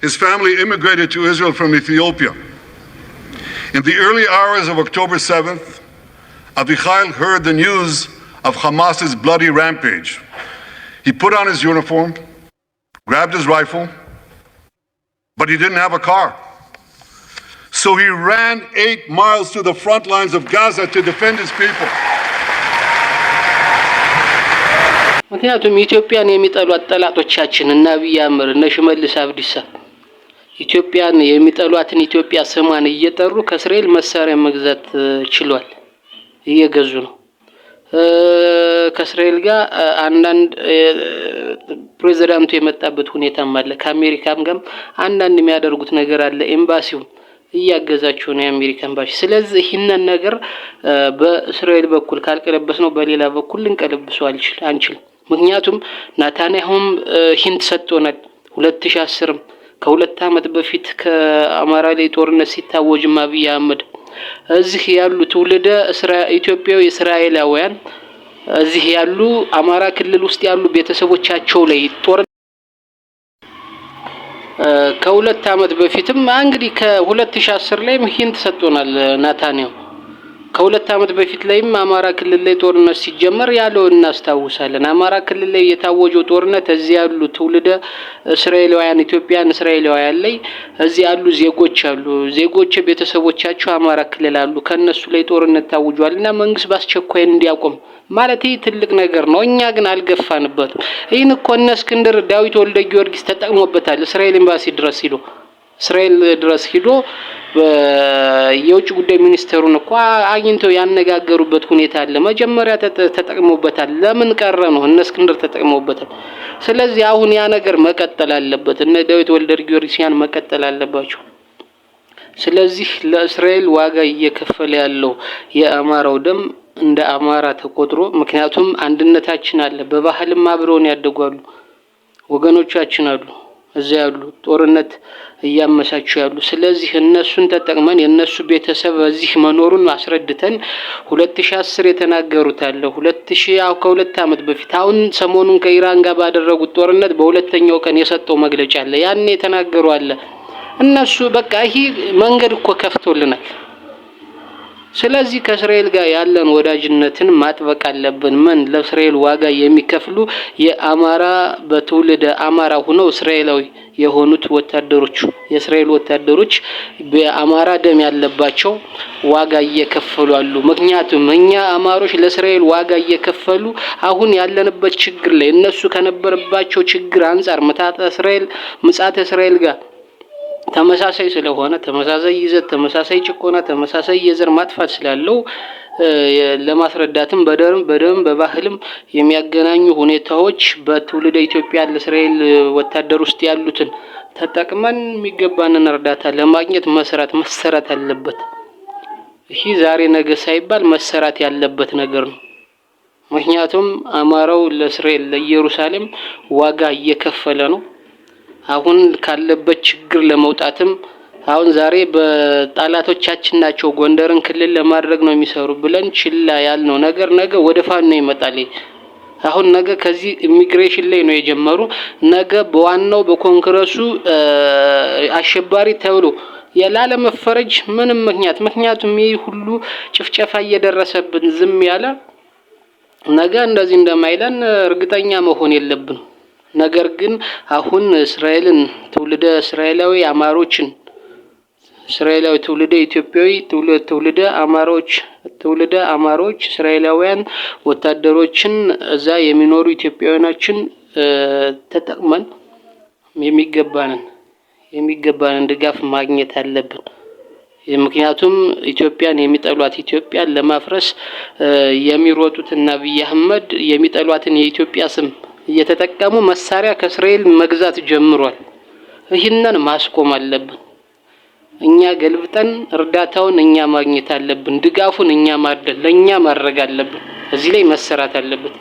His family immigrated to Israel from Ethiopia. In the early hours of October 7th, Avichai heard the news of Hamas's bloody rampage. He put on his uniform, grabbed his rifle, but he didn't have a car. So he ran 8 miles to the front lines of Gaza to defend his people. ምክንያቱም ኢትዮጵያን የሚጠሏት ጠላቶቻችን እና አብይ አህመድ እና ሽመልስ አብዲሳ ኢትዮጵያን የሚጠሏትን ኢትዮጵያ ስሟን እየጠሩ ከእስራኤል መሳሪያ መግዛት ችሏል እየገዙ ነው ከእስራኤል ጋር አንዳንድ ፕሬዝዳንቱ የመጣበት ሁኔታም አለ ከአሜሪካም ጋር አንዳንድ የሚያደርጉት ነገር አለ ኤምባሲው እያገዛቸው ነው የአሜሪካ ኤምባሲ ስለዚህ ይህንን ነገር በእስራኤል በኩል ካልቀለበስ ነው በሌላ በኩል ልንቀለብሰው አንችልም ምክንያቱም ናታንያሁም ሂንት ሰጥቶናል 2010 ከሁለት አመት በፊት ከአማራ ላይ ጦርነት ሲታወጅ አብይ አህመድ እዚህ ያሉ ትውልደ ኢትዮጵያዊ እስራኤላውያን እዚህ ያሉ አማራ ክልል ውስጥ ያሉ ቤተሰቦቻቸው ላይ ጦር ከሁለት አመት በፊትም እንግዲህ ከ2010 ላይ ሂንት ሰጥቶናል ናታንያሁ ከሁለት አመት በፊት ላይም አማራ ክልል ላይ ጦርነት ሲጀመር ያለው እናስታውሳለን አማራ ክልል ላይ የታወጀው ጦርነት እዚህ ያሉ ትውልደ እስራኤላውያን ኢትዮጵያን እስራኤላውያን ላይ እዚህ ያሉ ዜጎች ቤተሰቦቻቸው አማራ ክልል አሉ ከነሱ ላይ ጦርነት ታውጇልና መንግስት ባስቸኳይ እንዲያቆም ማለት ይሄ ትልቅ ነገር ነው እኛ ግን አልገፋንበትም ይሄን እኮ እነ እስክንድር ዳዊት ወልደ ጊዮርጊስ ተጠቅሞበታል እስራኤል ኤምባሲ ድረስ ሂዶ የውጭ ጉዳይ ሚኒስተሩን እኮ አግኝተው ያነጋገሩበት ሁኔታ አለ መጀመሪያ ተጠቅሞበታል ለምን ቀረ ነው እነ እስክንድር ተጠቅሞበታል ስለዚህ አሁን ያ ነገር መቀጠል አለበት እነ ዳዊት ወልደ ጊዮርጊስ ያን መቀጠል አለባቸው ስለዚህ ለእስራኤል ዋጋ እየከፈለ ያለው የአማራው ደም እንደ አማራ ተቆጥሮ ምክንያቱም አንድነታችን አለ በባህልም አብረውን ያደጓሉ ወገኖቻችን አሉ እዚያ ያሉ ጦርነት እያመሳቸው ያሉ ስለዚህ እነሱን ተጠቅመን የነሱ ቤተሰብ እዚህ መኖሩን አስረድተን 2010 የተናገሩት አለ 2000 ከሁለት አመት በፊት አሁን ሰሞኑን ከኢራን ጋር ባደረጉት ጦርነት በሁለተኛው ቀን የሰጠው መግለጫ አለ ያኔ የተናገሩ አለ እነሱ በቃ ይሄ መንገድ እኮ ከፍቶልናል ስለዚህ ከእስራኤል ጋር ያለን ወዳጅነትን ማጥበቅ አለብን ምን ለእስራኤል ዋጋ የሚከፍሉ የአማራ በትውልደ አማራ ሆነው እስራኤላዊ የሆኑት ወታደሮች የእስራኤል ወታደሮች በአማራ ደም ያለባቸው ዋጋ እየከፈሉ አሉ ምክንያቱም እኛ አማሮች ለእስራኤል ዋጋ እየከፈሉ አሁን ያለንበት ችግር ላይ እነሱ ከነበረባቸው ችግር አንፃር ምጻተ እስራኤል ጋር ተመሳሳይ ስለሆነ ተመሳሳይ ይዘት ተመሳሳይ ጭቆና ተመሳሳይ የዘር ማጥፋት ስላለው ለማስረዳትም በደም በባህልም የሚያገናኙ ሁኔታዎች በትውልደ ኢትዮጵያ ለእስራኤል ወታደር ውስጥ ያሉትን ተጠቅመን የሚገባንን እርዳታ ለማግኘት መሰራት አለበት ይሄ ዛሬ ነገ ሳይባል መሰራት ያለበት ነገር ነው ምክንያቱም አማራው ለእስራኤል ለኢየሩሳሌም ዋጋ እየከፈለ ነው አሁን ካለበት ችግር ለመውጣትም አሁን ዛሬ በጣላቶቻችን ናቸው ጎንደርን ክልል ለማድረግ ነው የሚሰሩ ብለን ችላ ያልነው ነገር ነገ ወደ ፋኖ ይመጣል አሁን ነገ ከዚህ ኢሚግሬሽን ላይ ነው የጀመሩ ነገ በዋናው በኮንግረሱ አሸባሪ ተብሎ ያላለ መፈረጅ ምንም ምክንያቱም ይሄ ሁሉ ጭፍጨፋ እየደረሰብን ዝም ያለ ነገ እንደዚህ እንደማይለን እርግጠኛ መሆን የለብንም ነገር ግን አሁን እስራኤልን ትውልደ እስራኤላዊ አማሮችን እስራኤላዊ ትውልደ ኢትዮጵያዊ ትውልደ አማሮች እስራኤላውያን ወታደሮችን እዛ የሚኖሩ ኢትዮጵያውያኖችን ተጠቅመን የሚገባንን ድጋፍ ማግኘት አለብን ምክንያቱም ኢትዮጵያን የሚጠሏት ኢትዮጵያን ለማፍረስ የሚሮጡትና አብይ አህመድ የሚጠሏትን የኢትዮጵያ ስም እየተጠቀሙ መሳሪያ ከእስራኤል መግዛት ጀምሯል ይህንን ማስቆም አለብን እኛ ገልብጠን እርዳታውን እኛ ማግኘት አለብን ድጋፉን እኛ ማድረግ ለኛ ማድረግ አለብን እዚህ ላይ መሰራት አለበት